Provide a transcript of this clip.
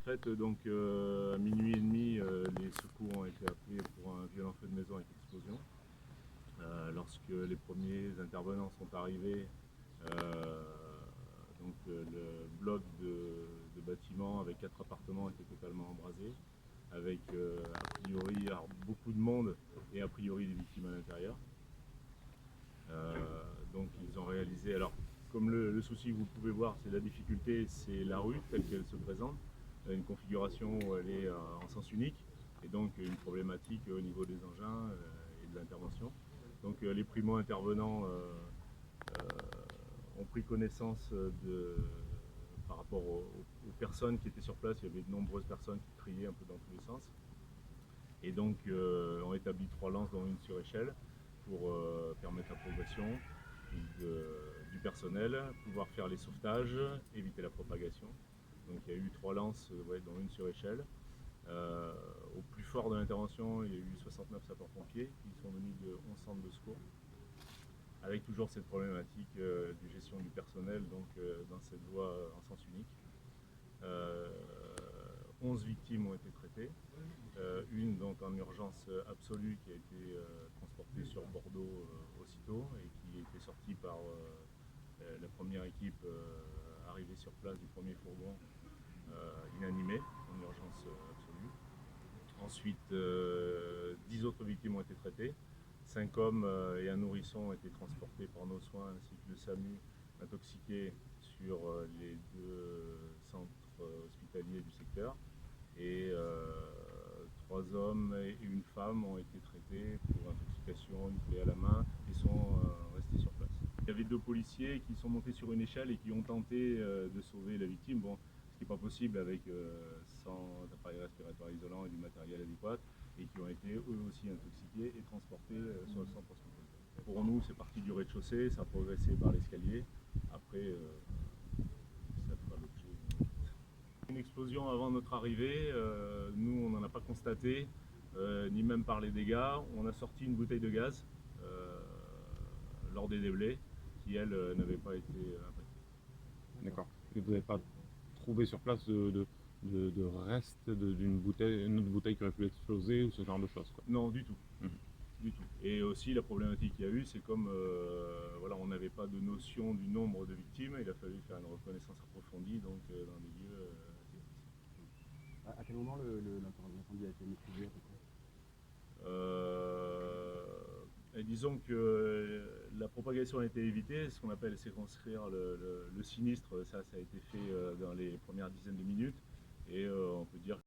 fait, donc à minuit et demi, les secours ont été appelés pour un violent feu de maison avec explosion. Lorsque les premiers intervenants sont arrivés, le bloc de bâtiment avec 4 appartements était totalement embrasé, avec a priori beaucoup de monde et a priori des victimes à l'intérieur. Donc ils ont réalisé, alors comme le souci que vous pouvez voir, c'est la difficulté, c'est la rue telle qu'elle se présente, une configuration où elle est en sens unique et donc une problématique au niveau des engins et de l'intervention. Donc les primo-intervenants ont pris connaissance par rapport aux personnes qui étaient sur place. Il y avait de nombreuses personnes qui criaient un peu dans tous les sens. Et donc ont établi 3 lances dont une sur échelle pour permettre la progression du personnel, pouvoir faire les sauvetages, éviter la propagation. Donc il y a eu 3 lances, dont une sur échelle. Au plus fort de l'intervention, il y a eu 69 sapeurs-pompiers qui sont venus de 11 centres de secours, avec toujours cette problématique de gestion du personnel, donc dans cette voie en sens unique. 11 victimes ont été traitées, une donc en urgence absolue qui a été transportée sur Bordeaux aussitôt et qui a été sortie par la première équipe arrivée sur place du premier fourgon inanimée en urgence absolue. Ensuite, 10 autres victimes ont été traitées. 5 hommes et un nourrisson ont été transportés par nos soins ainsi que le SAMU intoxiqués sur les 2 centres hospitaliers du secteur. Et 3 hommes et une femme ont été traités pour intoxication, une plaie à la main et sont restés sur place. Il y avait 2 policiers qui sont montés sur une échelle et qui ont tenté de sauver la victime. Bon, ce qui n'est pas possible avec sans appareil respiratoire isolant et du matériel adéquat, et qui ont été eux aussi intoxiqués et transportés sur le centre hospitalier. Pour nous, c'est parti du rez-de-chaussée, ça a progressé par l'escalier. Après, ça fera l'objet. Une explosion avant notre arrivée, nous on n'en a pas constaté, ni même par les dégâts. On a sorti une bouteille de gaz lors des déblais qui, elle, n'avait pas été impactée. D'accord. Et vous n'avez pas trouvé sur place de reste d'une bouteille, une autre bouteille qui aurait pu exploser ou ce genre de choses, quoi. Non, du tout. Du tout. Et aussi la problématique qu'il y a eu, c'est comme voilà, on n'avait pas de notion du nombre de victimes, il a fallu faire une reconnaissance approfondie donc, dans des lieux assez difficiles. À quel moment l'incendie a été maîtrisé à peu près? Et disons que la propagation a été évitée, ce qu'on appelle circonscrire le sinistre, ça a été fait dans les premières dizaines de minutes.